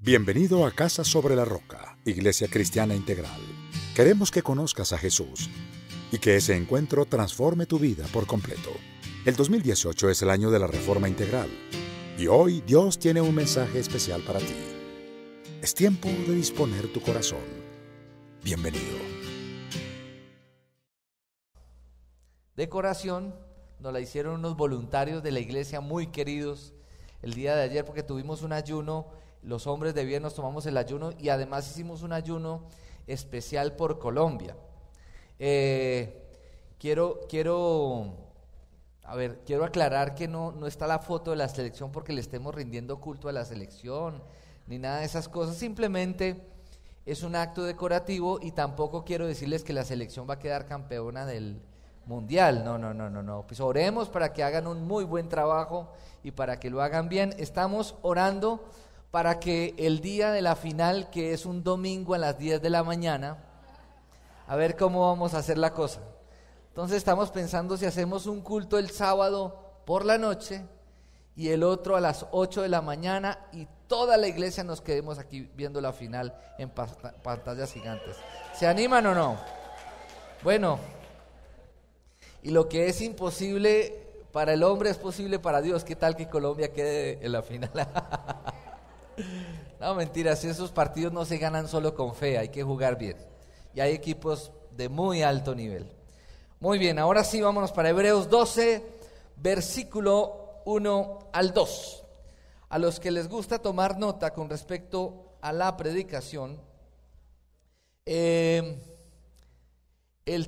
Bienvenido a Casa sobre la Roca, Iglesia Cristiana Integral. Queremos que conozcas a Jesús y que ese encuentro transforme tu vida por completo. El 2018 es el año de la Reforma Integral y hoy Dios tiene un mensaje especial para ti. Es tiempo de disponer tu corazón. Bienvenido. Decoración nos la hicieron unos voluntarios de la iglesia muy queridos el día de ayer porque tuvimos un ayuno. Los hombres de bien nos tomamos el ayuno y además hicimos un ayuno especial por Colombia. Quiero aclarar que no está la foto de la selección porque le estemos rindiendo culto a la selección ni nada de esas cosas. Simplemente es un acto decorativo y tampoco quiero decirles que la selección va a quedar campeona del mundial. No. Pues oremos para que hagan un muy buen trabajo y para que lo hagan bien. Estamos orando para que el día de la final, que es un domingo a las 10 de la mañana, a ver cómo vamos a hacer la cosa. Entonces estamos pensando si hacemos un culto el sábado por la noche y el otro a las 8 de la mañana y toda la iglesia nos quedemos aquí viendo la final en pantallas gigantes. ¿Se animan o no? Bueno, y lo que es imposible para el hombre es posible para Dios. ¿Qué tal que Colombia quede en la final? No, mentiras, esos partidos no se ganan solo con fe, hay que jugar bien. Y hay equipos de muy alto nivel. Muy bien, ahora sí vámonos para Hebreos 12, versículo 1 al 2. A los que les gusta tomar nota con respecto a la predicación, el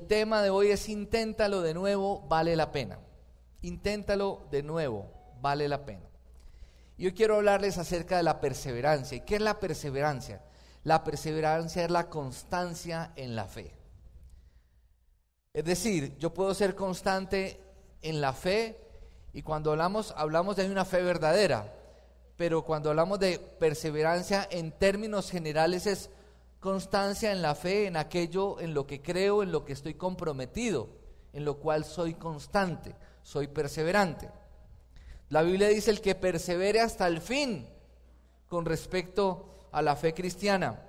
tema de hoy es inténtalo de nuevo, vale la pena. Inténtalo de nuevo, vale la pena. Yo quiero hablarles acerca de la perseverancia. ¿Y qué es la perseverancia? La perseverancia es la constancia en la fe. Es decir, yo puedo ser constante en la fe y cuando hablamos de una fe verdadera, pero cuando hablamos de perseverancia en términos generales es constancia en la fe, en aquello en lo que creo, en lo que estoy comprometido, en lo cual soy constante, soy perseverante. La Biblia dice el que persevere hasta el fin con respecto a la fe cristiana.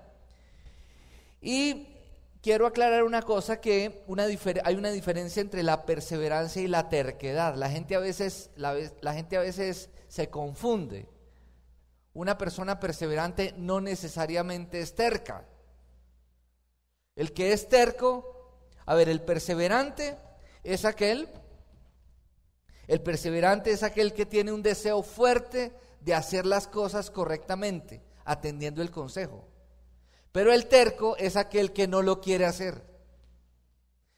Y quiero aclarar una cosa, que hay una diferencia entre la perseverancia y la terquedad. La gente a veces se confunde. Una persona perseverante no necesariamente es terca. El que es terco, el perseverante es aquel que tiene un deseo fuerte de hacer las cosas correctamente, atendiendo el consejo. Pero el terco es aquel que no lo quiere hacer,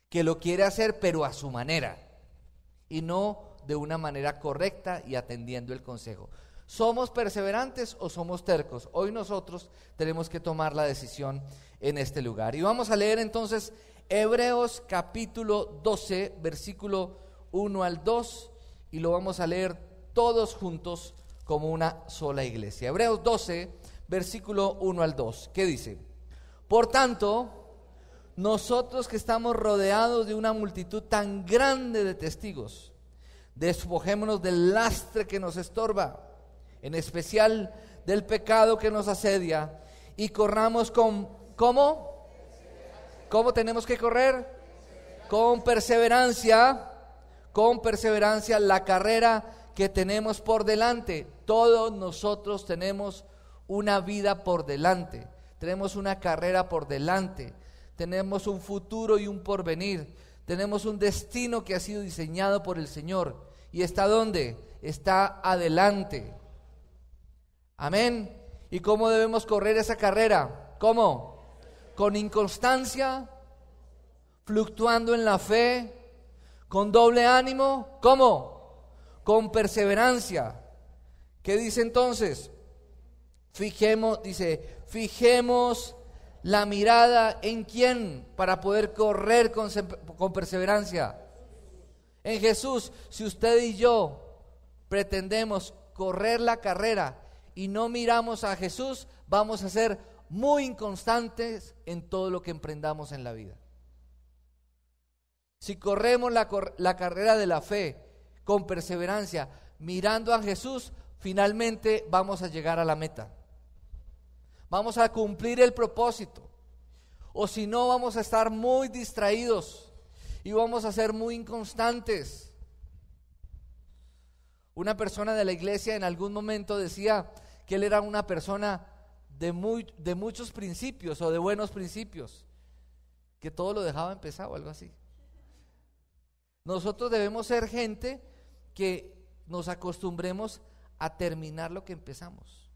que lo quiere hacer pero a su manera y no de una manera correcta y atendiendo el consejo. ¿Somos perseverantes o somos tercos? Hoy nosotros tenemos que tomar la decisión en este lugar. Y vamos a leer entonces Hebreos capítulo 12, versículo 1 al 2, y lo vamos a leer todos juntos como una sola iglesia. Hebreos 12, versículo 1 al 2. ¿Qué dice? Por tanto, nosotros que estamos rodeados de una multitud tan grande de testigos, despojémonos del lastre que nos estorba, en especial del pecado que nos asedia, y corramos con, ¿cómo? ¿Cómo tenemos que correr? Con perseverancia la carrera que tenemos por delante. Todos nosotros tenemos una vida por delante, tenemos una carrera por delante, tenemos un futuro y un porvenir, tenemos un destino que ha sido diseñado por el Señor. ¿Y está dónde? Está adelante. Amén. ¿Y cómo debemos correr esa carrera? ¿Cómo? Con inconstancia, fluctuando en la fe, con doble ánimo. ¿Cómo? Con perseverancia. ¿Qué dice entonces? Fijemos la mirada en quién para poder correr con perseverancia. En Jesús. Si usted y yo pretendemos correr la carrera y no miramos a Jesús, vamos a ser muy inconstantes en todo lo que emprendamos en la vida. Si corremos la carrera de la fe con perseverancia, mirando a Jesús, finalmente vamos a llegar a la meta. Vamos a cumplir el propósito. O si no, vamos a estar muy distraídos y vamos a ser muy inconstantes. Una persona de la iglesia en algún momento decía que él era una persona de muchos principios o de buenos principios, que todo lo dejaba empezado o algo así. Nosotros debemos ser gente que nos acostumbremos a terminar lo que empezamos.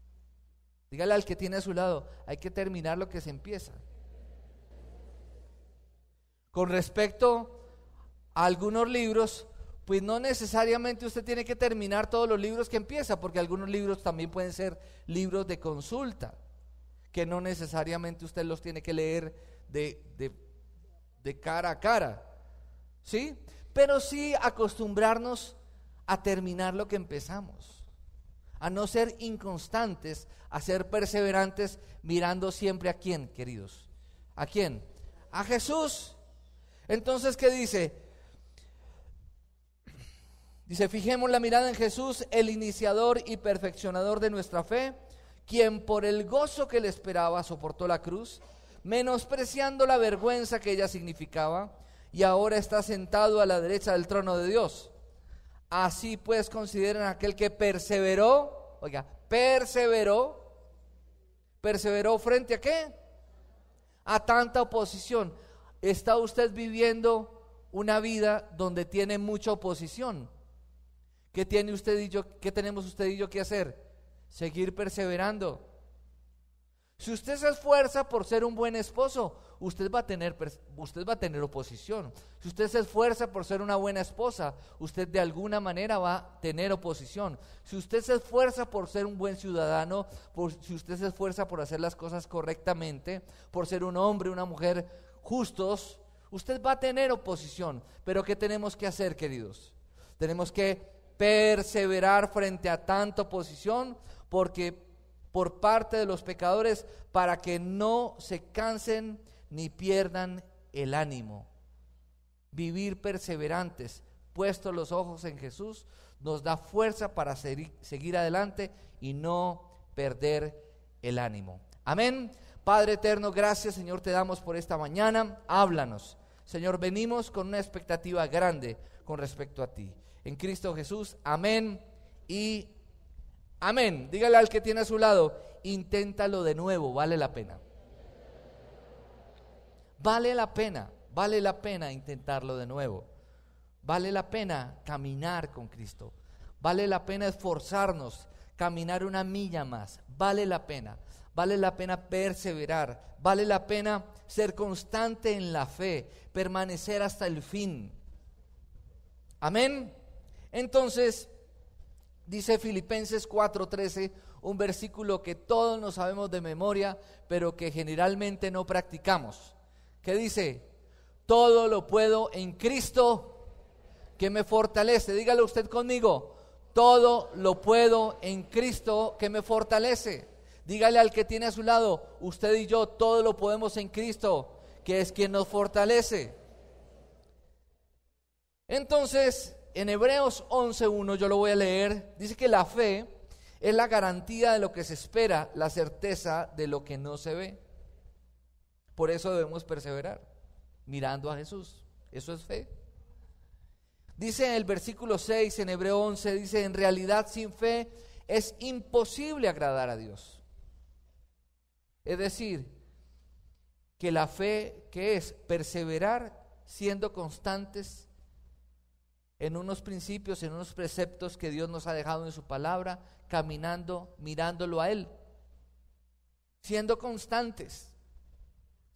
Dígale al que tiene a su lado, hay que terminar lo que se empieza. Con respecto a algunos libros, pues no necesariamente usted tiene que terminar todos los libros que empieza, porque algunos libros también pueden ser libros de consulta, que no necesariamente usted los tiene que leer de cara a cara, ¿sí? Pero sí acostumbrarnos a terminar lo que empezamos, a no ser inconstantes, a ser perseverantes, mirando siempre a quién, queridos, ¿a quién? A Jesús. Entonces, ¿qué dice? Dice, fijemos la mirada en Jesús, el iniciador y perfeccionador de nuestra fe, quien por el gozo que le esperaba soportó la cruz, menospreciando la vergüenza que ella significaba, y ahora está sentado a la derecha del trono de Dios. Así pues consideren aquel que perseveró, oiga, perseveró frente a ¿qué? A tanta oposición. ¿Está usted viviendo una vida donde tiene mucha oposición? ¿Qué tiene usted y yo? ¿Qué tenemos usted y yo que hacer? Seguir perseverando. Si usted se esfuerza por ser un buen esposo, usted va a tener oposición. Si usted se esfuerza por ser una buena esposa, usted de alguna manera va a tener oposición. Si usted se esfuerza por ser un buen ciudadano, si usted se esfuerza por hacer las cosas correctamente, por ser un hombre, una mujer justos, usted va a tener oposición. Pero ¿qué tenemos que hacer, queridos? Tenemos que perseverar frente a tanta oposición, porque por parte de los pecadores, para que no se cansen ni pierdan el ánimo. Vivir perseverantes, puestos los ojos en Jesús, nos da fuerza para seguir adelante y no perder el ánimo. Amén. Padre eterno, gracias, Señor, te damos por esta mañana. Háblanos, Señor, venimos con una expectativa grande con respecto a ti. En Cristo Jesús, amén y amén. Dígale al que tiene a su lado, inténtalo de nuevo, vale la pena. Vale la pena intentarlo de nuevo. Vale la pena caminar con Cristo. Vale la pena esforzarnos, caminar una milla más. Vale la pena perseverar. Vale la pena ser constante en la fe, permanecer hasta el fin. Amén. Entonces, dice Filipenses 4:13, un versículo que todos nos sabemos de memoria, pero que generalmente no practicamos. ¿Qué dice? Todo lo puedo en Cristo que me fortalece. Dígalo usted conmigo. Todo lo puedo en Cristo que me fortalece. Dígale al que tiene a su lado, usted y yo todo lo podemos en Cristo, que es quien nos fortalece. Entonces, en Hebreos 11:1, yo lo voy a leer, dice que la fe es la garantía de lo que se espera, la certeza de lo que no se ve. Por eso debemos perseverar, mirando a Jesús. Eso es fe. Dice en el versículo 6, en Hebreo 11, dice, en realidad sin fe es imposible agradar a Dios. Es decir, que la fe, ¿qué es? Perseverar siendo constantes en unos principios, en unos preceptos que Dios nos ha dejado en su palabra, caminando, mirándolo a Él, siendo constantes,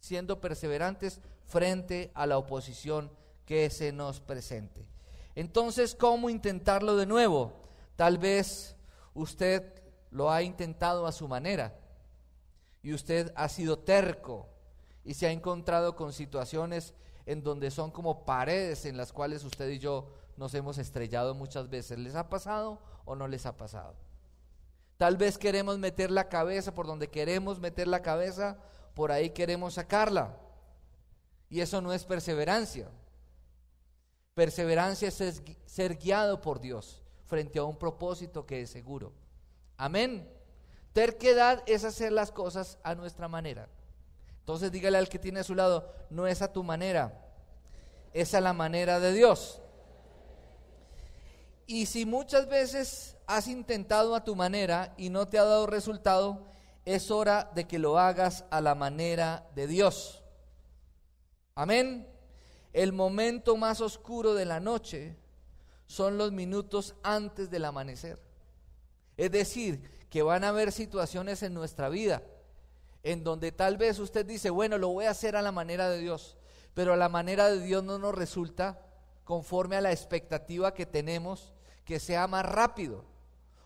siendo perseverantes frente a la oposición que se nos presente. Entonces, ¿cómo intentarlo de nuevo? Tal vez usted lo ha intentado a su manera y usted ha sido terco y se ha encontrado con situaciones en donde son como paredes en las cuales usted y yo nos hemos estrellado muchas veces. ¿Les ha pasado o no les ha pasado? Tal vez queremos meter la cabeza por donde queremos meter la cabeza, por ahí queremos sacarla. Y eso no es perseverancia. Perseverancia es ser guiado por Dios frente a un propósito que es seguro. Amén. Terquedad es hacer las cosas a nuestra manera. Entonces dígale al que tiene a su lado, no es a tu manera, es a la manera de Dios. Y si muchas veces has intentado a tu manera y no te ha dado resultado, es hora de que lo hagas a la manera de Dios. Amén. El momento más oscuro de la noche son los minutos antes del amanecer. Es decir, que van a haber situaciones en nuestra vida en donde tal vez usted dice, bueno, lo voy a hacer a la manera de Dios, pero a la manera de Dios no nos resulta conforme a la expectativa que tenemos, que sea más rápido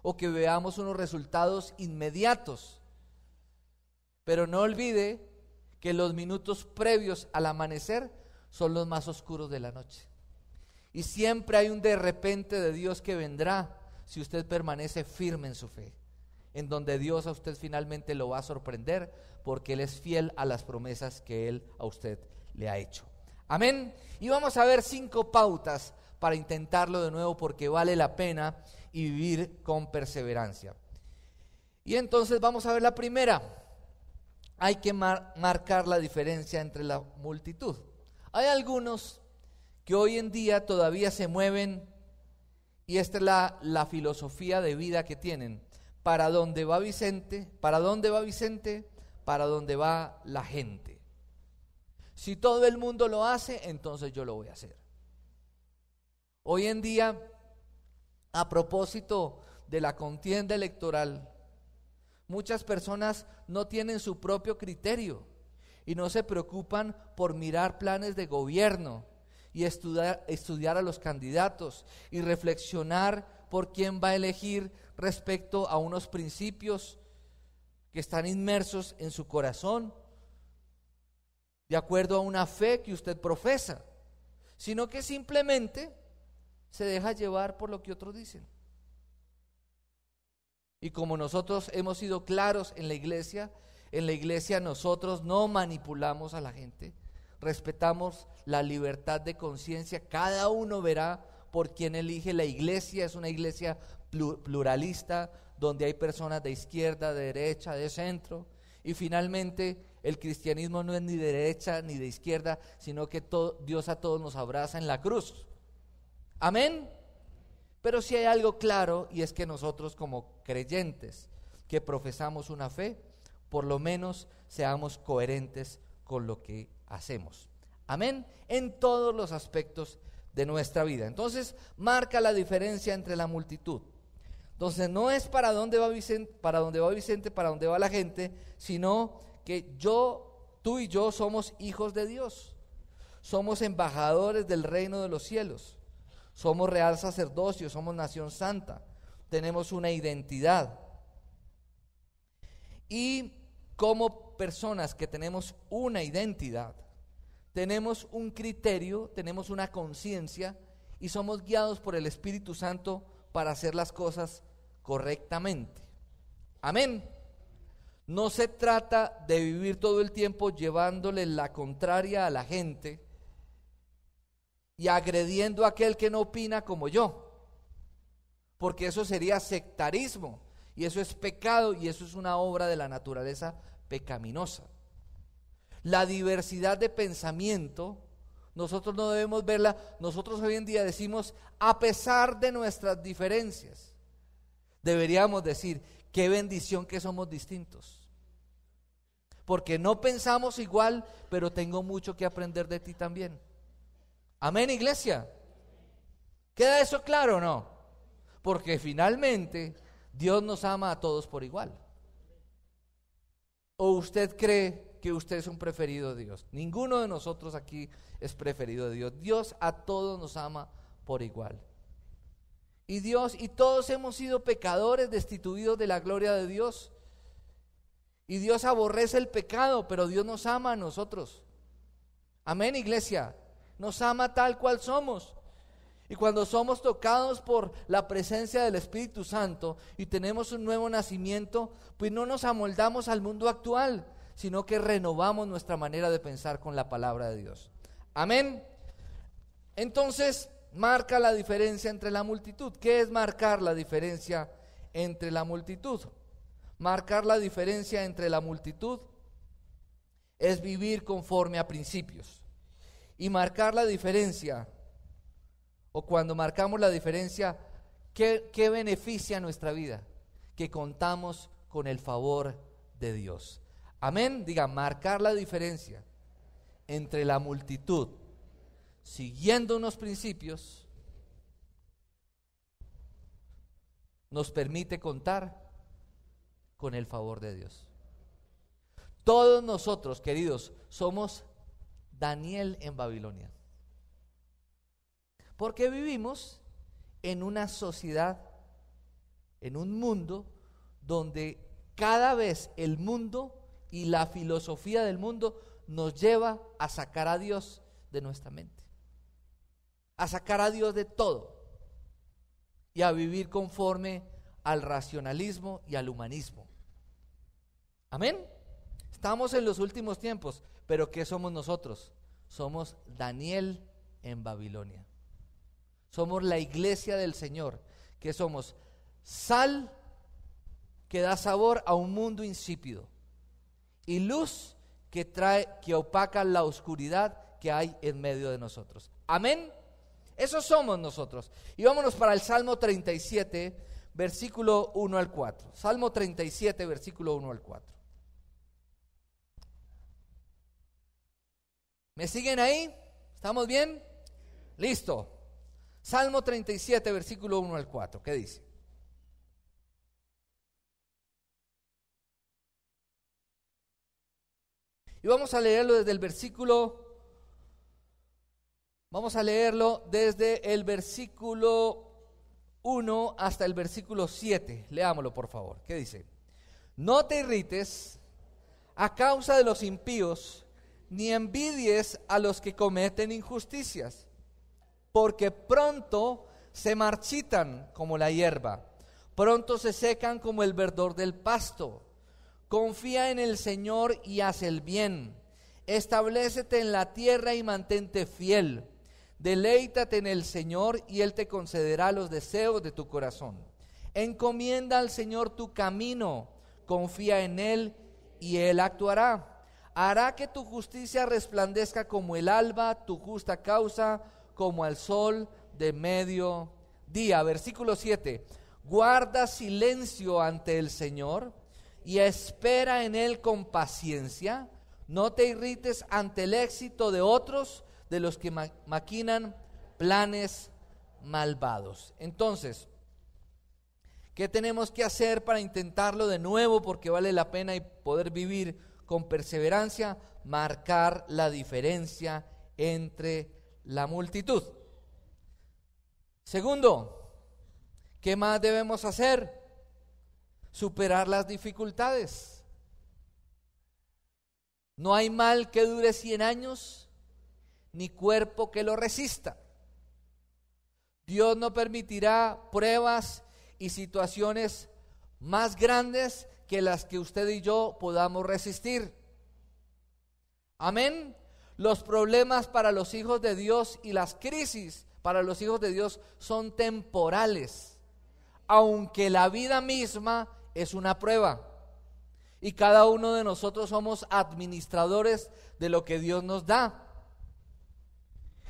o que veamos unos resultados inmediatos. Pero no olvide que los minutos previos al amanecer son los más oscuros de la noche. Y siempre hay un de repente de Dios que vendrá si usted permanece firme en su fe, en donde Dios a usted finalmente lo va a sorprender, porque Él es fiel a las promesas que Él a usted le ha hecho. Amén. Y vamos a ver 5 pautas para intentarlo de nuevo, porque vale la pena y vivir con perseverancia. Y entonces vamos a ver la primera. Hay que marcar la diferencia entre la multitud. Hay algunos que hoy en día todavía se mueven, y esta es la filosofía de vida que tienen. ¿Para dónde va Vicente? ¿Para dónde va Vicente? Para dónde va la gente. Si todo el mundo lo hace, entonces yo lo voy a hacer. Hoy en día, a propósito de la contienda electoral, muchas personas no tienen su propio criterio y no se preocupan por mirar planes de gobierno y estudiar a los candidatos y reflexionar por quién va a elegir respecto a unos principios que están inmersos en su corazón, de acuerdo a una fe que usted profesa, sino que simplemente se deja llevar por lo que otros dicen. Y como nosotros hemos sido claros en la iglesia nosotros no manipulamos a la gente, respetamos la libertad de conciencia, cada uno verá por quién elige. La iglesia es una iglesia pluralista, donde hay personas de izquierda, de derecha, de centro, y finalmente el cristianismo no es ni de derecha ni de izquierda, sino que Dios a todos nos abraza en la cruz. Amén. Pero sí hay algo claro, y es que nosotros como creyentes que profesamos una fe, por lo menos seamos coherentes con lo que hacemos. Amén. En todos los aspectos de nuestra vida. Entonces marca la diferencia entre la multitud. Entonces no es para dónde va Vicente, para dónde va la gente, sino que tú y yo somos hijos de Dios. Somos embajadores del reino de los cielos. Somos real sacerdocio, somos nación santa. Tenemos una identidad. Y como personas que tenemos una identidad, tenemos un criterio, tenemos una conciencia y somos guiados por el Espíritu Santo para hacer las cosas correctamente. Amén. No se trata de vivir todo el tiempo llevándole la contraria a la gente y agrediendo a aquel que no opina como yo, porque eso sería sectarismo y eso es pecado y eso es una obra de la naturaleza pecaminosa. La diversidad de pensamiento, nosotros no debemos verla. Nosotros hoy en día decimos, a pesar de nuestras diferencias, deberíamos decir, qué bendición que somos distintos, porque no pensamos igual, pero tengo mucho que aprender de ti también. Amén, iglesia. ¿Queda eso claro o no? Porque finalmente Dios nos ama a todos por igual. ¿O usted cree que usted es un preferido de Dios? Ninguno de nosotros aquí es preferido de Dios. Dios a todos nos ama por igual. Y todos hemos sido pecadores, destituidos de la gloria de Dios. Y Dios aborrece el pecado, pero Dios nos ama a nosotros. Amén, iglesia. Nos ama tal cual somos. Y cuando somos tocados por la presencia del Espíritu Santo y tenemos un nuevo nacimiento, pues no nos amoldamos al mundo actual, sino que renovamos nuestra manera de pensar con la palabra de Dios. Amén. Entonces, marca la diferencia entre la multitud. ¿Qué es marcar la diferencia entre la multitud? Marcar la diferencia entre la multitud es vivir conforme a principios. Y marcar la diferencia, o cuando marcamos la diferencia, ¿qué beneficia nuestra vida? Que contamos con el favor de Dios. Amén. Diga, marcar la diferencia entre la multitud, siguiendo unos principios, nos permite contar con el favor de Dios. Todos nosotros, queridos, somos Daniel en Babilonia. Porque vivimos en una sociedad, en un mundo donde cada vez el mundo y la filosofía del mundo nos lleva a sacar a Dios de nuestra mente, a sacar a Dios de todo y a vivir conforme al racionalismo y al humanismo. Amén. Estamos en los últimos tiempos, pero ¿qué somos nosotros? Somos Daniel en Babilonia. Somos la iglesia del Señor, que somos sal que da sabor a un mundo insípido y luz que opaca la oscuridad que hay en medio de nosotros. Amén. Eso somos nosotros. Y vámonos para el Salmo 37, versículo 1 al 4. Salmo 37, versículo 1 al 4. ¿Me siguen ahí? ¿Estamos bien? Listo. Salmo 37, versículo 1 al 4. ¿Qué dice? Y vamos a leerlo desde el versículo 1 hasta el versículo 7. Leámoslo, por favor. ¿Qué dice? No te irrites a causa de los impíos, ni envidies a los que cometen injusticias, porque pronto se marchitan como la hierba, pronto se secan como el verdor del pasto. Confía en el Señor y haz el bien, establécete en la tierra y mantente fiel. Deleítate en el Señor y Él te concederá los deseos de tu corazón. Encomienda al Señor tu camino, confía en Él y Él actuará. Hará que tu justicia resplandezca como el alba, tu justa causa como el sol de mediodía. Versículo 7. Guarda silencio ante el Señor y espera en Él con paciencia. No te irrites ante el éxito de otros, de los que maquinan planes malvados. Entonces, ¿qué tenemos que hacer para intentarlo de nuevo? Porque vale la pena y poder vivir con perseverancia, marcar la diferencia entre la multitud. Segundo, ¿qué más debemos hacer? Superar las dificultades. No hay mal que dure 100 años, ni cuerpo que lo resista. Dios no permitirá pruebas y situaciones más grandes que las que usted y yo podamos resistir. Amén. Los problemas para los hijos de Dios y las crisis para los hijos de Dios son temporales, aunque la vida misma es una prueba. Y cada uno de nosotros somos administradores de lo que Dios nos da.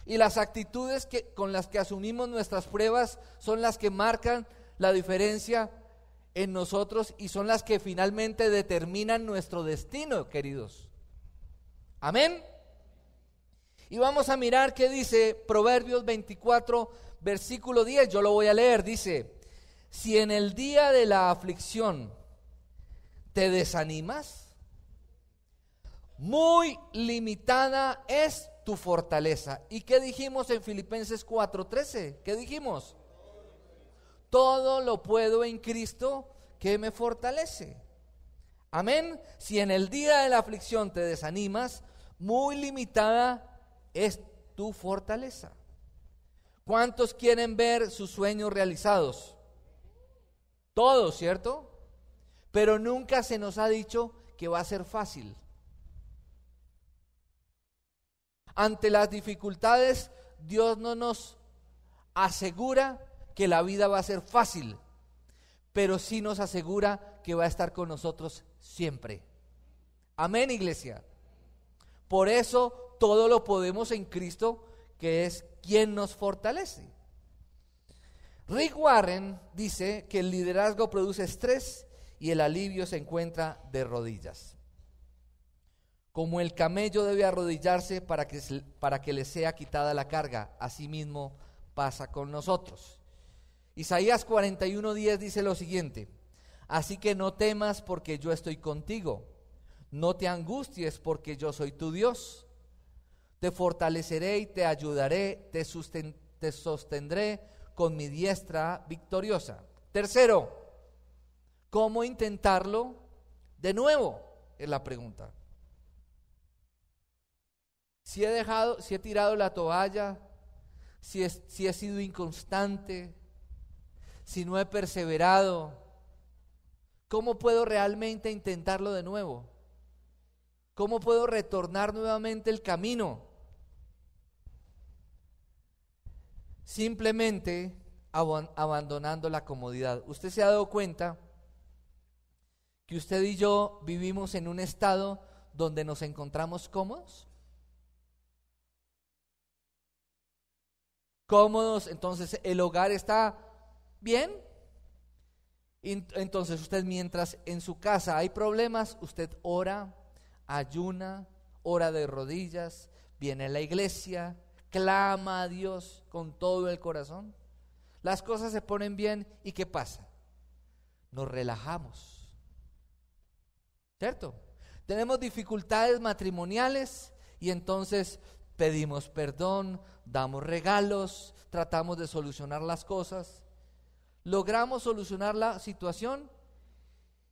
Y las actitudes con las que asumimos nuestras pruebas son las que marcan la diferencia en nosotros y son las que finalmente determinan nuestro destino, queridos. Amén. Y vamos a mirar qué dice Proverbios 24, versículo 10. Yo lo voy a leer. Dice: si en el día de la aflicción te desanimas, muy limitada es tu fortaleza. ¿Y qué dijimos en Filipenses 4:13? ¿Qué dijimos? Todo lo puedo en Cristo que me fortalece. Amén. Si en el día de la aflicción te desanimas, muy limitada es tu fortaleza. ¿Cuántos quieren ver sus sueños realizados? Todos, ¿cierto? Pero nunca se nos ha dicho que va a ser fácil. Ante las dificultades, Dios no nos asegura que la vida va a ser fácil, pero sí nos asegura que va a estar con nosotros siempre. Amén, iglesia. Por eso todo lo podemos en Cristo, que es quien nos fortalece. Rick Warren dice que el liderazgo produce estrés y el alivio se encuentra de rodillas. Como el camello debe arrodillarse para que le sea quitada la carga, así mismo pasa con nosotros. Isaías 41:10 dice lo siguiente: así que no temas porque yo estoy contigo, no te angusties porque yo soy tu Dios. Te fortaleceré y te ayudaré, te sostendré con mi diestra victoriosa. Tercero, ¿cómo intentarlo de nuevo? Es la pregunta. Si he tirado la toalla, si he sido inconstante, si no he perseverado, ¿cómo puedo realmente intentarlo de nuevo? ¿Cómo puedo retornar nuevamente el camino? Simplemente abandonando la comodidad. ¿Usted se ha dado cuenta que usted y yo vivimos en un estado donde nos encontramos cómodos? Cómodos, entonces el hogar está bien. Entonces usted, mientras en su casa hay problemas, usted ora, ayuna, ora de rodillas, viene a la iglesia, clama a Dios con todo el corazón. Las cosas se ponen bien y ¿qué pasa? Nos relajamos, ¿cierto? Tenemos dificultades matrimoniales y entonces pedimos perdón, damos regalos, tratamos de solucionar las cosas, logramos solucionar la situación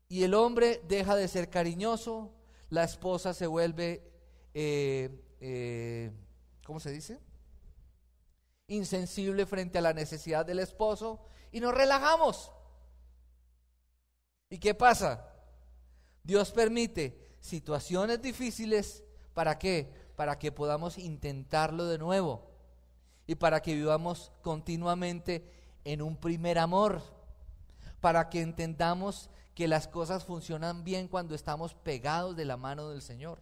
y el hombre deja de ser cariñoso, la esposa se vuelve, ¿cómo se dice? Insensible frente a la necesidad del esposo y nos relajamos. ¿Y qué pasa? Dios permite situaciones difíciles, ¿para qué? Para que podamos intentarlo de nuevo y para que vivamos continuamente en un primer amor, para que entendamos que las cosas funcionan bien cuando estamos pegados de la mano del Señor.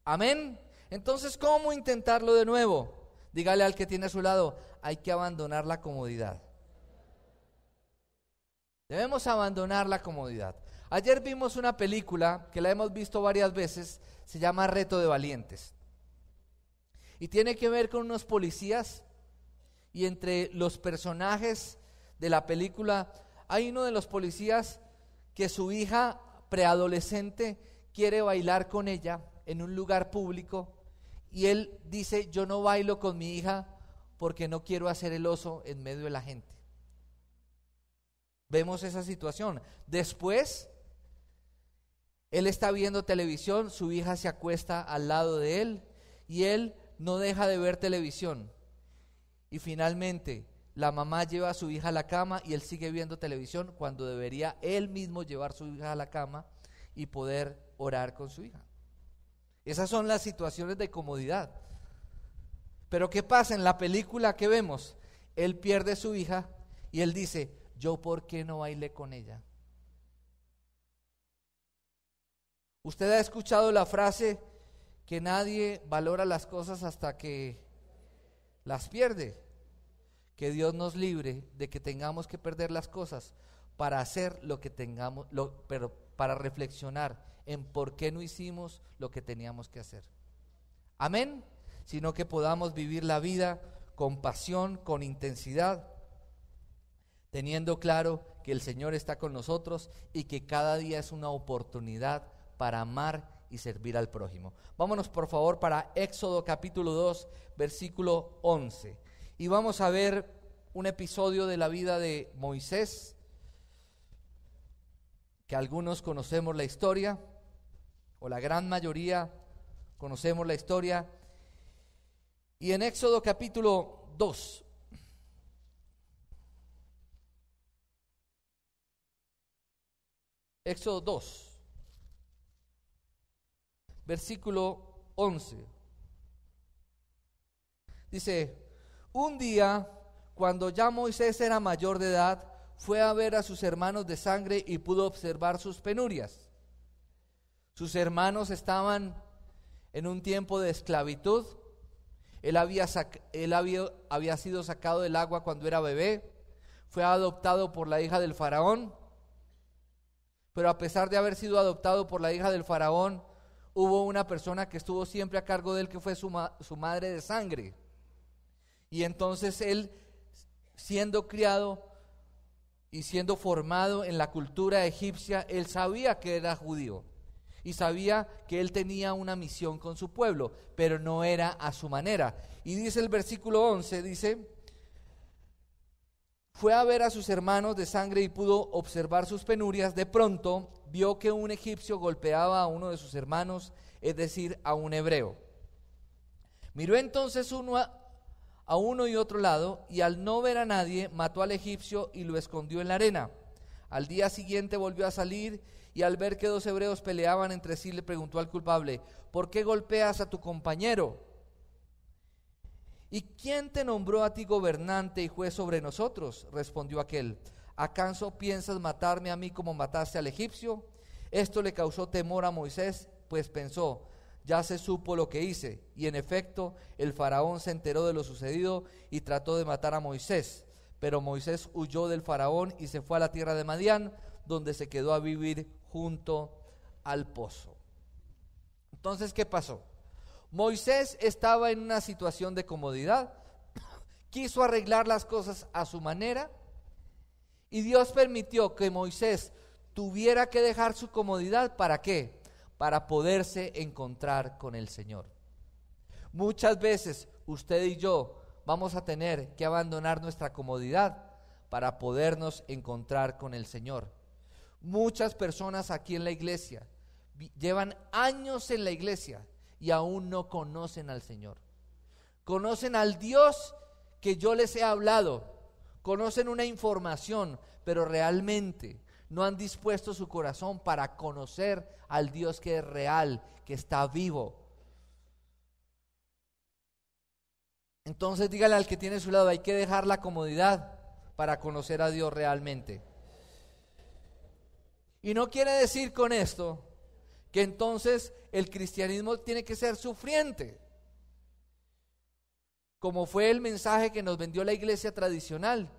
Amén. Entonces, ¿cómo intentarlo de nuevo? Dígale al que tiene a su lado: hay que abandonar la comodidad. Debemos abandonar la comodidad. Ayer vimos una película que la hemos visto varias veces, se llama Reto de Valientes. Y tiene que ver con unos policías, y entre los personajes de la película hay uno de los policías que su hija preadolescente quiere bailar con ella en un lugar público, y él dice: yo no bailo con mi hija porque no quiero hacer el oso en medio de la gente. Vemos esa situación. Después, él está viendo televisión, su hija se acuesta al lado de él y él no deja de ver televisión. Y finalmente, la mamá lleva a su hija a la cama y él sigue viendo televisión cuando debería él mismo llevar a su hija a la cama y poder orar con su hija. Esas son las situaciones de comodidad. Pero ¿qué pasa en la película que vemos? Él pierde a su hija y él dice: ¿yo por qué no bailé con ella? ¿Usted ha escuchado la frase que nadie valora las cosas hasta que las pierde? Que Dios nos libre de que tengamos que perder las cosas para hacer lo que tengamos, pero para reflexionar en por qué no hicimos lo que teníamos que hacer. Amén. Sino que podamos vivir la vida con pasión, con intensidad, teniendo claro que el Señor está con nosotros y que cada día es una oportunidad para amar y servir al prójimo. Vámonos por favor para Éxodo capítulo 2, versículo 11. Y vamos a ver un episodio de la vida de Moisés, que algunos conocemos la historia, o la gran mayoría conocemos la historia. Y en Éxodo capítulo 2, Éxodo 2, versículo 11, dice: un día, cuando ya Moisés era mayor de edad, fue a ver a sus hermanos de sangre y pudo observar sus penurias. Sus hermanos estaban en un tiempo de esclavitud. Él había sido sacado del agua cuando era bebé. Fue adoptado por la hija del faraón. Pero a pesar de haber sido adoptado por la hija del faraón, hubo una persona que estuvo siempre a cargo de él, que fue su madre de sangre. Y entonces él, siendo criado y siendo formado en la cultura egipcia, él sabía que era judío y sabía que él tenía una misión con su pueblo, pero no era a su manera. Y dice el versículo 11, dice: fue a ver a sus hermanos de sangre y pudo observar sus penurias. De pronto vio que un egipcio golpeaba a uno de sus hermanos, es decir, a un hebreo. Miró entonces a uno y otro lado, y al no ver a nadie, mató al egipcio y lo escondió en la arena. Al día siguiente volvió a salir, y al ver que dos hebreos peleaban entre sí, le preguntó al culpable: ¿por qué golpeas a tu compañero? ¿Y quién te nombró a ti gobernante y juez sobre nosotros? Respondió aquel: ¿acaso piensas matarme a mí como mataste al egipcio? Esto le causó temor a Moisés, pues pensó: ya se supo lo que hice. Y en efecto, el faraón se enteró de lo sucedido y trató de matar a Moisés. Pero Moisés huyó del faraón y se fue a la tierra de Madián, donde se quedó a vivir junto al pozo. Entonces, ¿qué pasó? Moisés estaba en una situación de comodidad, quiso arreglar las cosas a su manera, y Dios permitió que Moisés tuviera que dejar su comodidad. ¿Para qué? Para poderse encontrar con el Señor. Muchas veces usted y yo vamos a tener que abandonar nuestra comodidad para podernos encontrar con el Señor. Muchas personas aquí en la iglesia llevan años en la iglesia y aún no conocen al Señor. Conocen al Dios que yo les he hablado, conocen una información, pero realmente no han dispuesto su corazón para conocer al Dios que es real, que está vivo. Entonces dígale al que tiene a su lado: hay que dejar la comodidad para conocer a Dios realmente. Y no quiere decir con esto que entonces el cristianismo tiene que ser sufriente, como fue el mensaje que nos vendió la iglesia tradicional,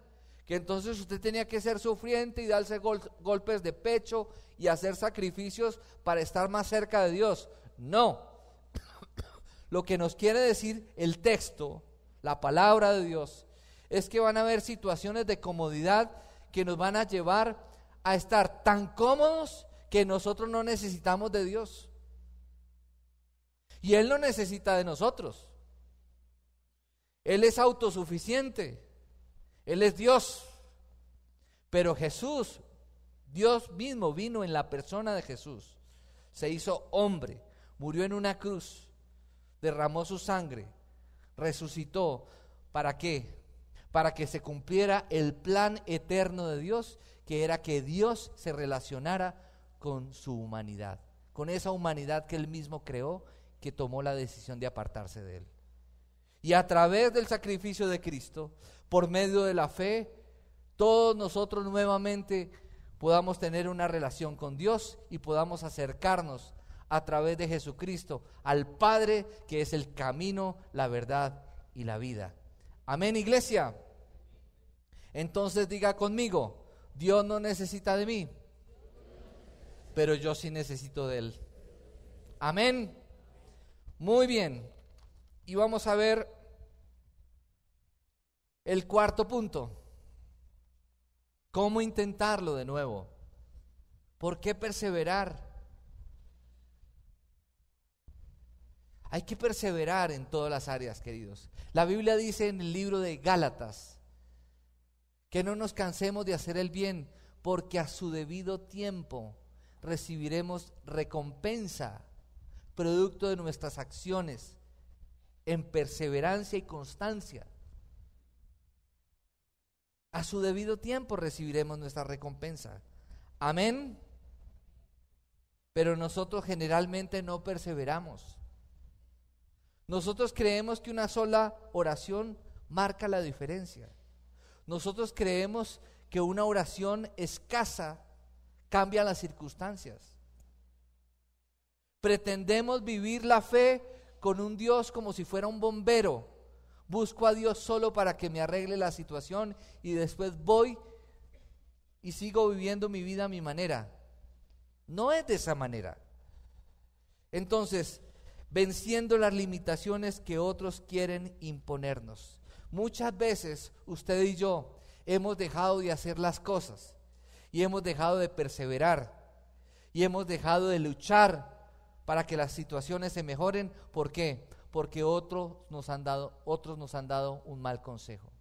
que entonces usted tenía que ser sufriente y darse golpes de pecho y hacer sacrificios para estar más cerca de Dios. No. Lo que nos quiere decir el texto, la palabra de Dios, es que van a haber situaciones de comodidad que nos van a llevar a estar tan cómodos que nosotros no necesitamos de Dios. Y Él no necesita de nosotros. Él es autosuficiente. Él es Dios. Pero Jesús, Dios mismo, vino en la persona de Jesús. Se hizo hombre, murió en una cruz, derramó su sangre, resucitó. ¿Para qué? Para que se cumpliera el plan eterno de Dios, que era que Dios se relacionara con su humanidad, con esa humanidad que Él mismo creó, que tomó la decisión de apartarse de Él. Y a través del sacrificio de Cristo, por medio de la fe, todos nosotros nuevamente podamos tener una relación con Dios y podamos acercarnos a través de Jesucristo al Padre, que es el camino, la verdad y la vida. Amén, iglesia. Entonces diga conmigo: Dios no necesita de mí, pero yo sí necesito de Él. Amén. Muy bien. Y vamos a ver el cuarto punto. ¿Cómo intentarlo de nuevo? ¿Por qué perseverar? Hay que perseverar en todas las áreas, queridos. La Biblia dice en el libro de Gálatas que no nos cansemos de hacer el bien, porque a su debido tiempo recibiremos recompensa, producto de nuestras acciones, en perseverancia y constancia. A su debido tiempo recibiremos nuestra recompensa. Amén. Pero nosotros generalmente no perseveramos. Nosotros creemos que una sola oración marca la diferencia. Nosotros creemos que una oración escasa cambia las circunstancias. Pretendemos vivir la fe con un Dios como si fuera un bombero. Busco a Dios solo para que me arregle la situación y después voy y sigo viviendo mi vida a mi manera. No es de esa manera. Entonces, venciendo las limitaciones que otros quieren imponernos. Muchas veces usted y yo hemos dejado de hacer las cosas y hemos dejado de perseverar y hemos dejado de luchar para que las situaciones se mejoren. ¿Por qué? Porque otros nos han dado un mal consejo.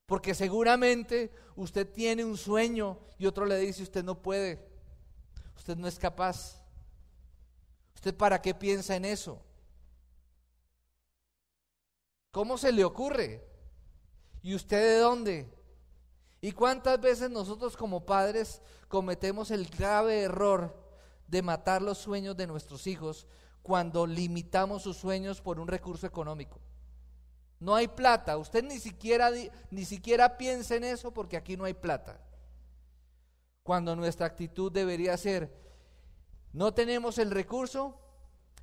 Porque seguramente usted tiene un sueño y otro le dice: usted no puede, usted no es capaz. ¿Usted para qué piensa en eso? ¿Cómo se le ocurre? ¿Y usted de dónde? ¿Y cuántas veces nosotros como padres cometemos el grave error de matar los sueños de nuestros hijos cuando limitamos sus sueños por un recurso económico? No hay plata, usted ni siquiera piensa en eso porque aquí no hay plata. Cuando nuestra actitud debería ser: no tenemos el recurso,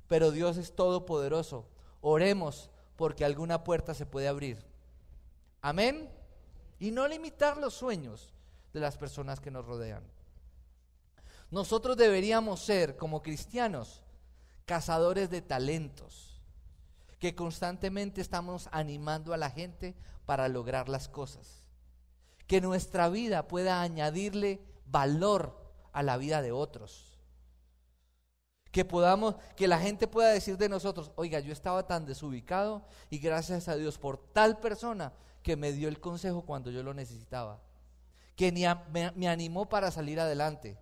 pero Dios es todopoderoso. Oremos porque alguna puerta se puede abrir. Amén. Y no limitar los sueños de las personas que nos rodean. Nosotros deberíamos ser, como cristianos, cazadores de talentos, que constantemente estamos animando a la gente para lograr las cosas. Que nuestra vida pueda añadirle valor a la vida de otros. Que la gente pueda decir de nosotros: oiga, yo estaba tan desubicado y gracias a Dios por tal persona que me dio el consejo cuando yo lo necesitaba, que me animó para salir adelante.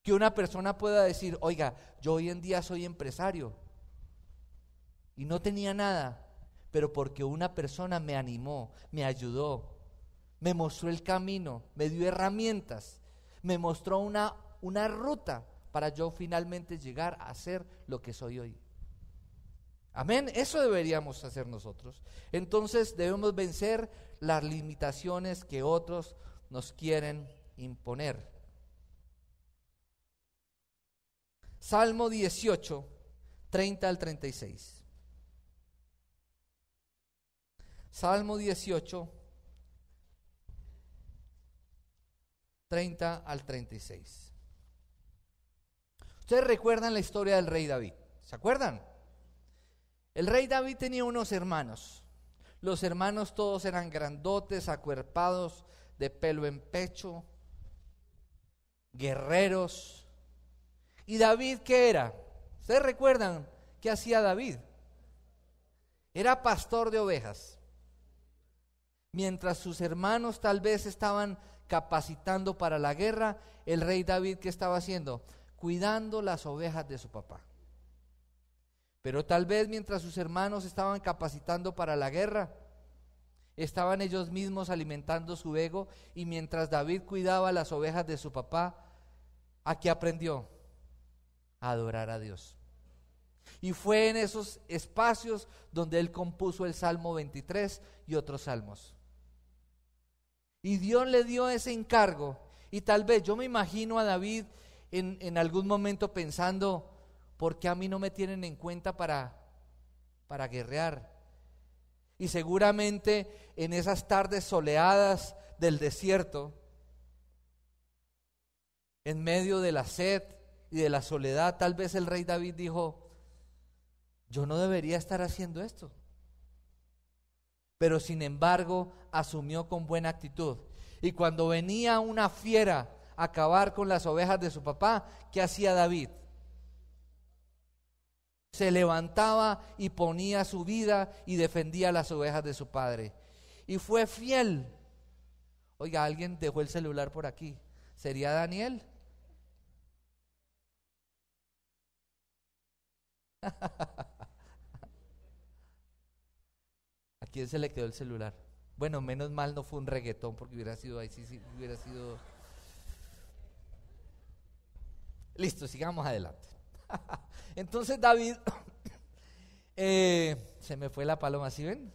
Que una persona pueda decir: oiga, yo hoy en día soy empresario y no tenía nada, pero porque una persona me animó, me ayudó, me mostró el camino, me dio herramientas, me mostró una ruta para yo finalmente llegar a ser lo que soy hoy. Amén, eso deberíamos hacer nosotros. Entonces debemos vencer las limitaciones que otros nos quieren imponer. Salmo 18, 30 al 36. Salmo 18, 30 al 36. Ustedes recuerdan la historia del rey David, ¿se acuerdan? El rey David tenía unos hermanos. Los hermanos todos eran grandotes, acuerpados, de pelo en pecho, guerreros. ¿Y David qué era? ¿Ustedes recuerdan qué hacía David? Era pastor de ovejas. Mientras sus hermanos tal vez estaban capacitando para la guerra, el rey David, ¿qué estaba haciendo? Cuidando las ovejas de su papá. Pero tal vez mientras sus hermanos estaban capacitando para la guerra, estaban ellos mismos alimentando su ego, y mientras David cuidaba las ovejas de su papá, ¿a qué aprendió? A adorar a Dios. Y fue en esos espacios donde él compuso el Salmo 23 y otros salmos. Y Dios le dio ese encargo, y tal vez yo me imagino a David en algún momento pensando: ¿por qué a mí no me tienen en cuenta para guerrear? Y seguramente en esas tardes soleadas del desierto, en medio de la sed y de la soledad, tal vez el rey David dijo: yo no debería estar haciendo esto. Pero sin embargo asumió con buena actitud. Y cuando venía una fiera a acabar con las ovejas de su papá, ¿qué hacía David? Se levantaba y ponía su vida y defendía las ovejas de su padre. Y fue fiel. Oiga, alguien dejó el celular por aquí. ¿Sería Daniel? ¿A quién se le quedó el celular? Bueno, menos mal no fue un reggaetón, porque hubiera sido ahí, sí, hubiera sido... Listo, sigamos adelante. Entonces David, se me fue la paloma, ¿sí ven?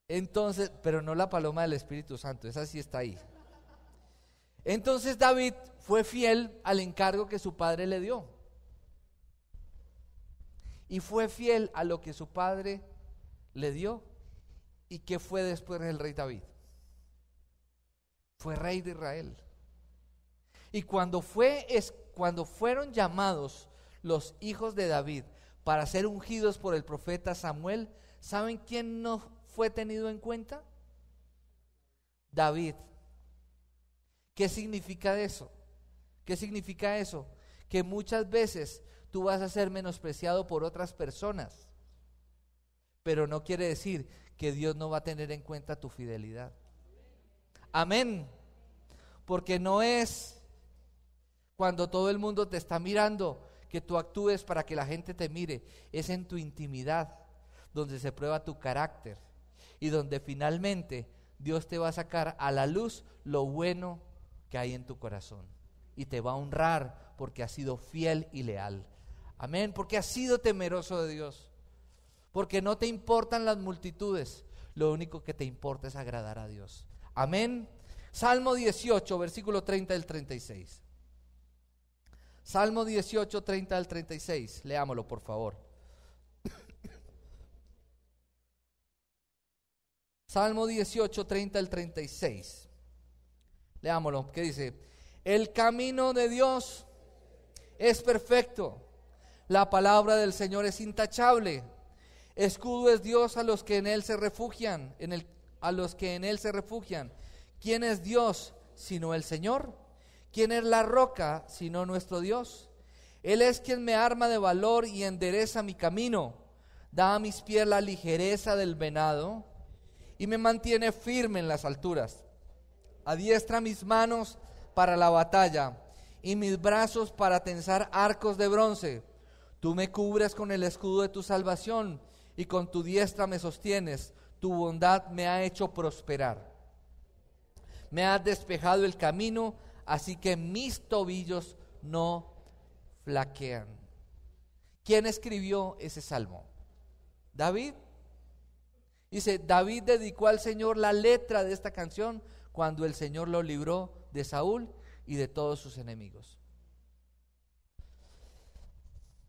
Entonces, pero no la paloma del Espíritu Santo, esa sí está ahí. Entonces David fue fiel al encargo que su padre le dio. Y fue fiel a lo que su padre le dio. ¿Y qué fue después del rey David? Fue rey de Israel. Y cuando fueron llamados los hijos de David para ser ungidos por el profeta Samuel, ¿saben quién no fue tenido en cuenta? David. ¿Qué significa eso? ¿Qué significa eso? Que muchas veces tú vas a ser menospreciado por otras personas, pero no quiere decir que Dios no va a tener en cuenta tu fidelidad. Amén. Porque no es cuando todo el mundo te está mirando que tú actúes para que la gente te mire. Es en tu intimidad donde se prueba tu carácter y donde finalmente Dios te va a sacar a la luz lo bueno que hay en tu corazón y te va a honrar porque has sido fiel y leal. Amén. Porque has sido temeroso de Dios. Porque no te importan las multitudes, lo único que te importa es agradar a Dios. Amén. Salmo 18, versículo 30 al 36. Salmo 18, 30 al 36. Leámoslo, por favor. Salmo 18, 30 al 36. Leámoslo, ¿qué dice? El camino de Dios es perfecto. La palabra del Señor es intachable. Escudo es Dios a los que en Él se refugian, a los que en Él se refugian. ¿Quién es Dios sino el Señor? ¿Quién es la roca sino nuestro Dios? Él es quien me arma de valor y endereza mi camino. Da a mis pies la ligereza del venado y me mantiene firme en las alturas. Adiestra mis manos para la batalla y mis brazos para tensar arcos de bronce. Tú me cubres con el escudo de tu salvación y con tu diestra me sostienes. Tu bondad me ha hecho prosperar. Me has despejado el camino, así que mis tobillos no flaquean. ¿Quién escribió ese salmo? David. Dice, David dedicó al Señor la letra de esta canción cuando el Señor lo libró de Saúl y de todos sus enemigos.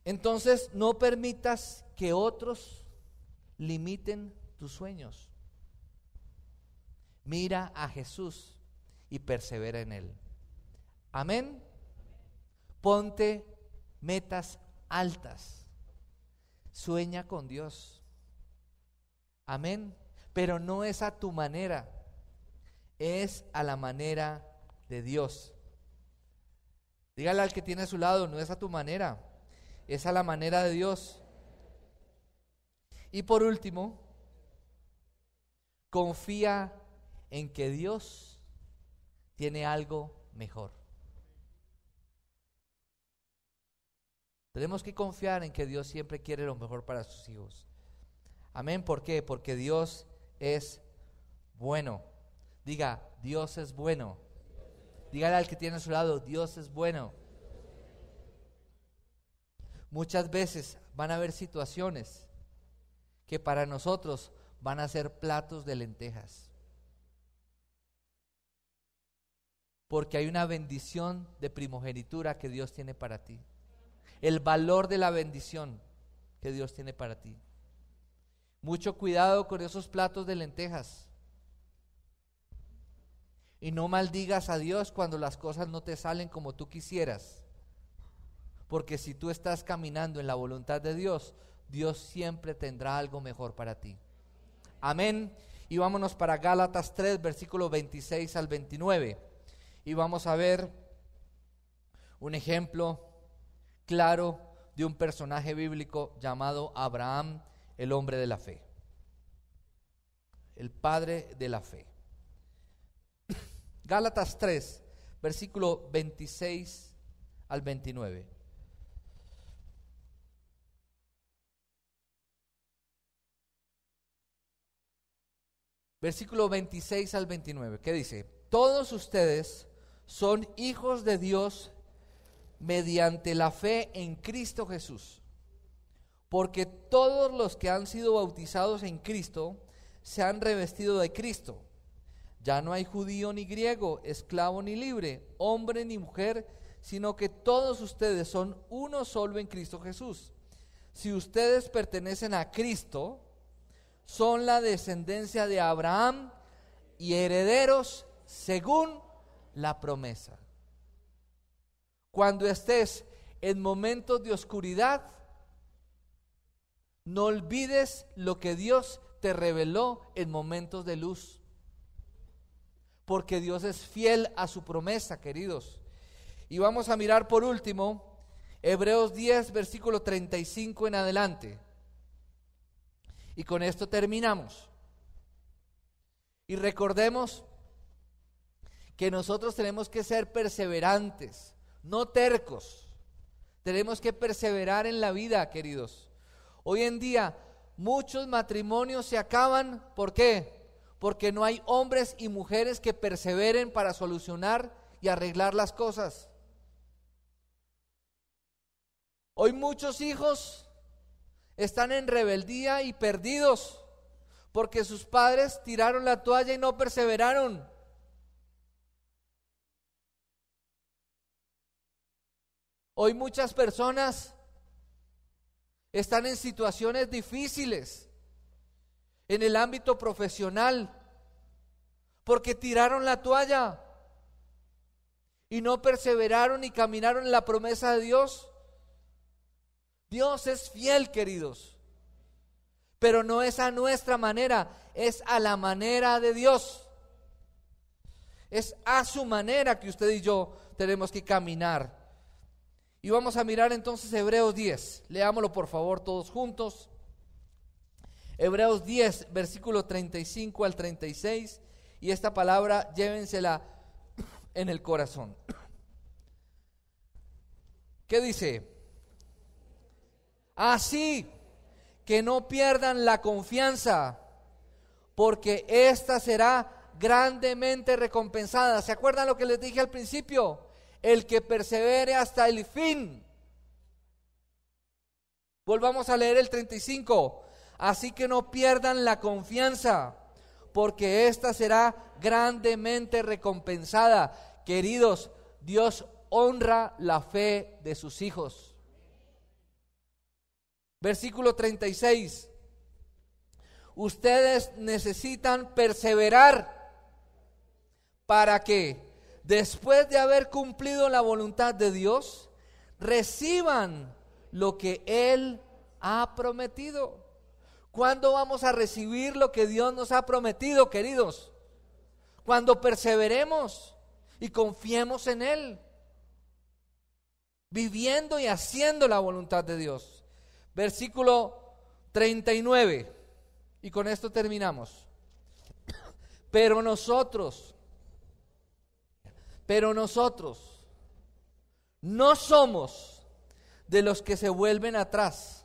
Entonces, no permitas que otros limiten tus sueños. Mira a Jesús y persevera en Él. Amén. Ponte metas altas. Sueña con Dios. Amén. Pero no es a tu manera, es a la manera de Dios. Dígale al que tiene a su lado, no es a tu manera, es a la manera de Dios. Y por último, confía en que Dios tiene algo mejor. Tenemos que confiar en que Dios siempre quiere lo mejor para sus hijos. Amén. ¿Por qué? Porque Dios es bueno. Diga, Dios es bueno. Dígale al que tiene a su lado, Dios es bueno. Muchas veces van a haber situaciones que para nosotros van a ser platos de lentejas. Porque hay una bendición de primogenitura que Dios tiene para ti. El valor de la bendición que Dios tiene para ti. Mucho cuidado con esos platos de lentejas. Y no maldigas a Dios cuando las cosas no te salen como tú quisieras. Porque si tú estás caminando en la voluntad de Dios, Dios siempre tendrá algo mejor para ti. Amén. Y vámonos para Gálatas 3, versículos 26 al 29. Y vamos a ver un ejemplo claro de un personaje bíblico llamado Abraham, el hombre de la fe. El padre de la fe. Gálatas 3, versículo 26 al 29. Versículo 26 al 29. ¿Qué dice? Todos ustedes son hijos de Dios mediante la fe en Cristo Jesús. Porque todos los que han sido bautizados en Cristo se han revestido de Cristo. Ya no hay judío ni griego, esclavo ni libre, hombre ni mujer, sino que todos ustedes son uno solo en Cristo Jesús. Si ustedes pertenecen a Cristo, son la descendencia de Abraham y herederos según la promesa. Cuando estés en momentos de oscuridad, no olvides lo que Dios te reveló en momentos de luz. Porque Dios es fiel a su promesa, queridos. Y vamos a mirar por último Hebreos 10, versículo 35 en adelante. Y con esto terminamos. Y recordemos que nosotros tenemos que ser perseverantes, no tercos. Tenemos que perseverar en la vida, queridos. Hoy en día muchos matrimonios se acaban, ¿por qué? Porque no hay hombres y mujeres que perseveren para solucionar y arreglar las cosas. Hoy muchos hijos están en rebeldía y perdidos porque sus padres tiraron la toalla y no perseveraron. Hoy muchas personas están en situaciones difíciles en el ámbito profesional porque tiraron la toalla y no perseveraron y caminaron en la promesa de Dios. Dios es fiel, queridos, pero no es a nuestra manera, es a la manera de Dios. Es a su manera que usted y yo tenemos que caminar. Y vamos a mirar entonces Hebreos 10. Leámoslo por favor todos juntos. Hebreos 10, versículo 35 al 36. Y esta palabra llévensela en el corazón. ¿Qué dice? Así que no pierdan la confianza, porque esta será grandemente recompensada. ¿Se acuerdan lo que les dije al principio? El que persevere hasta el fin. Volvamos a leer el 35. Así que no pierdan la confianza, porque esta será grandemente recompensada. Queridos, Dios honra la fe de sus hijos. Versículo 36. Ustedes necesitan perseverar para que, después de haber cumplido la voluntad de Dios, reciban lo que Él ha prometido. ¿Cuándo vamos a recibir lo que Dios nos ha prometido, queridos? Cuando perseveremos y confiemos en Él, viviendo y haciendo la voluntad de Dios. Versículo 39, y con esto terminamos. Pero nosotros no somos de los que se vuelven atrás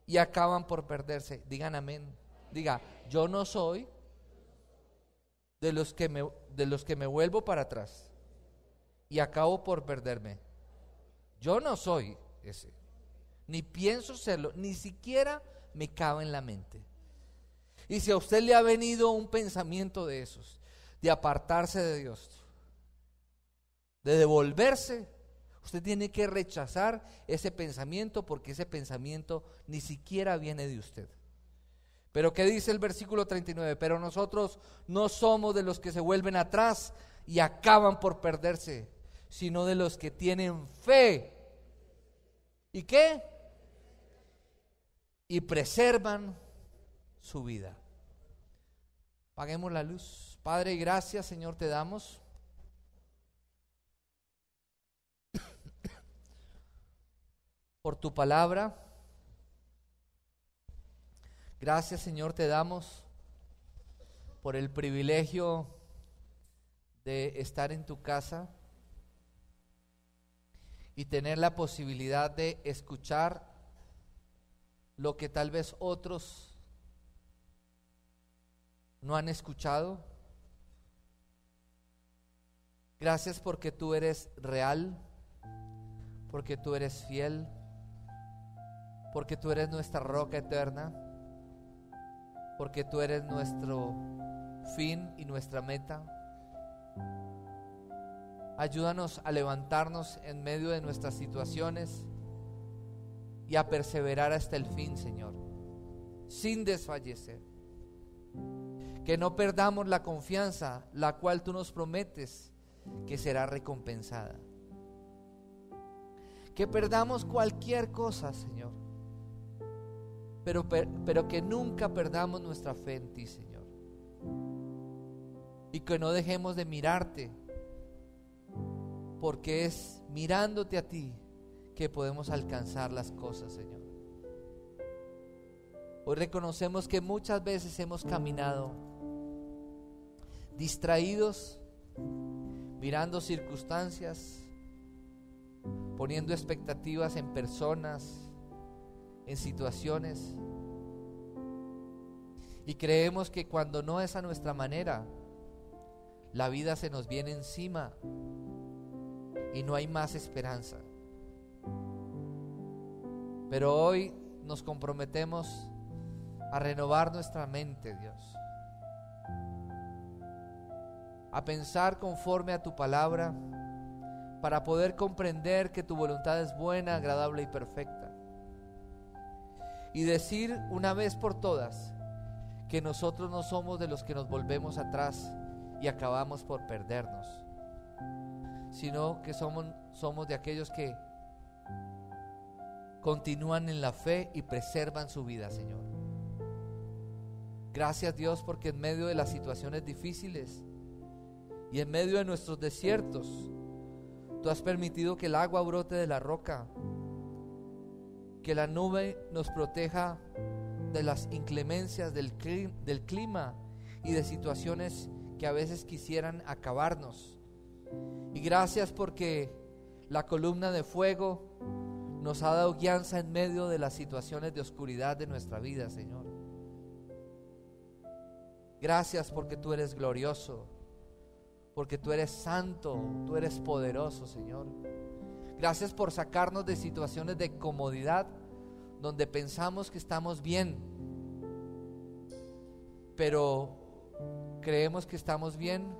y acaban por perderse. Digan amén. Diga, yo no soy de los que me vuelvo para atrás y acabo por perderme. Yo no soy ese. Ni pienso serlo, ni siquiera me cabe en la mente. Y si a usted le ha venido un pensamiento de esos, de apartarse de Dios, de devolverse, usted tiene que rechazar ese pensamiento, porque ese pensamiento ni siquiera viene de usted. Pero ¿qué dice el versículo 39? Pero nosotros no somos de los que se vuelven atrás y acaban por perderse, sino de los que tienen fe. ¿Y qué? Y preservan su vida. Apaguemos la luz. Padre, gracias, Señor, te damos por tu palabra. Gracias, Señor, te damos por el privilegio de estar en tu casa y tener la posibilidad de escuchar lo que tal vez otros no han escuchado. Gracias porque tú eres real, porque tú eres fiel, porque tú eres nuestra roca eterna, porque tú eres nuestro fin y nuestra meta. Ayúdanos a levantarnos en medio de nuestras situaciones y a perseverar hasta el fin, Señor, sin desfallecer. Que no perdamos la confianza, la cual tú nos prometes que será recompensada. Que perdamos cualquier cosa, Señor, pero que nunca perdamos nuestra fe en ti, Señor. Y que no dejemos de mirarte, porque es mirándote a ti que podemos alcanzar las cosas, Señor. Hoy reconocemos que muchas veces hemos caminado distraídos, mirando circunstancias, poniendo expectativas en personas, en situaciones, y creemos que cuando no es a nuestra manera, la vida se nos viene encima y no hay más esperanza. Pero hoy nos comprometemos a renovar nuestra mente, Dios, a pensar conforme a tu palabra, para poder comprender que tu voluntad es buena, agradable y perfecta, y decir una vez por todas que nosotros no somos de los que nos volvemos atrás y acabamos por perdernos, sino que somos de aquellos que continúan en la fe y preservan su vida, Señor. Gracias, Dios, porque en medio de las situaciones difíciles y en medio de nuestros desiertos, tú has permitido que el agua brote de la roca, que la nube nos proteja de las inclemencias del clima y de situaciones que a veces quisieran acabarnos. Y gracias porque la columna de fuego nos ha dado guianza en medio de las situaciones de oscuridad de nuestra vida, Señor. Gracias porque tú eres glorioso, porque tú eres santo, tú eres poderoso, Señor. Gracias por sacarnos de situaciones de comodidad donde pensamos que estamos bien, pero creemos que estamos bien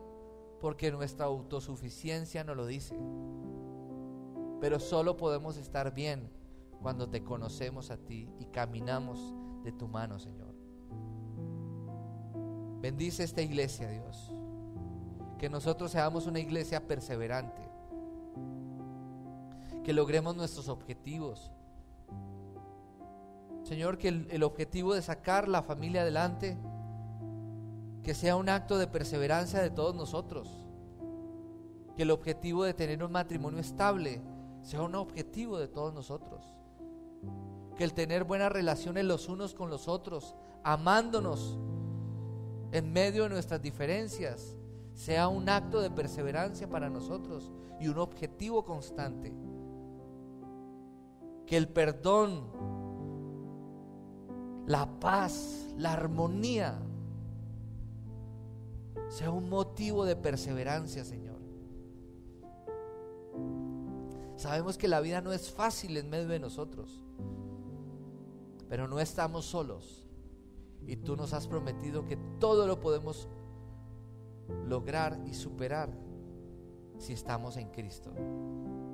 porque nuestra autosuficiencia nos lo dice. Pero solo podemos estar bien cuando te conocemos a ti y caminamos de tu mano, Señor. Bendice esta iglesia, Dios. Que nosotros seamos una iglesia perseverante, que logremos nuestros objetivos, Señor, que el objetivo de sacar la familia adelante, que sea un acto de perseverancia de todos nosotros, que el objetivo de tener un matrimonio estable sea un objetivo de todos nosotros, que el tener buenas relaciones los unos con los otros, amándonos en medio de nuestras diferencias, sea un acto de perseverancia para nosotros y un objetivo constante. Que el perdón, la paz, la armonía sea un motivo de perseverancia, Señor. Sabemos que la vida no es fácil en medio de nosotros, pero no estamos solos y tú nos has prometido que todo lo podemos lograr y superar si estamos en Cristo.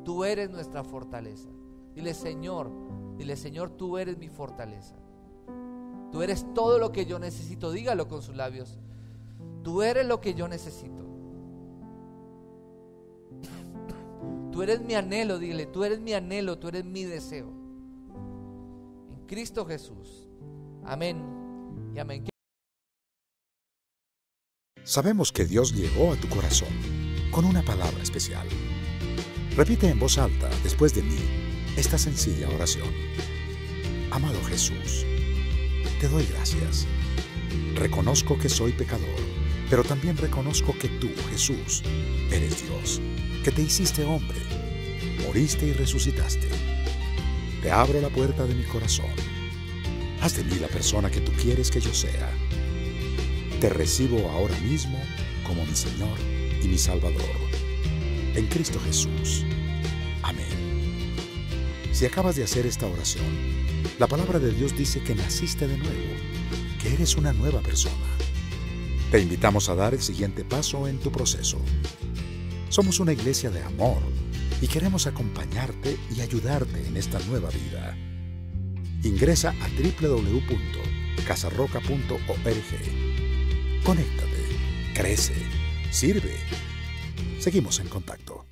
Tú eres nuestra fortaleza. Dile, Señor, tú eres mi fortaleza. Tú eres todo lo que yo necesito. Dígalo con sus labios. Tú eres lo que yo necesito. Tú eres mi anhelo, dile, tú eres mi anhelo, tú eres mi deseo. En Cristo Jesús. Amén y amén. Sabemos que Dios llegó a tu corazón con una palabra especial. Repite en voz alta después de mí esta sencilla oración. Amado Jesús, te doy gracias. Reconozco que soy pecador, pero también reconozco que tú, Jesús, eres Dios, que te hiciste hombre, moriste y resucitaste. Te abro la puerta de mi corazón. Haz de mí la persona que tú quieres que yo sea. Te recibo ahora mismo como mi Señor y mi Salvador. En Cristo Jesús. Amén. Si acabas de hacer esta oración, la palabra de Dios dice que naciste de nuevo, que que eres una nueva persona. Te invitamos a dar el siguiente paso en tu proceso. Somos una iglesia de amor y queremos acompañarte y ayudarte en esta nueva vida. Ingresa a www.casarroca.org. Conéctate, crece, sirve. Seguimos en contacto.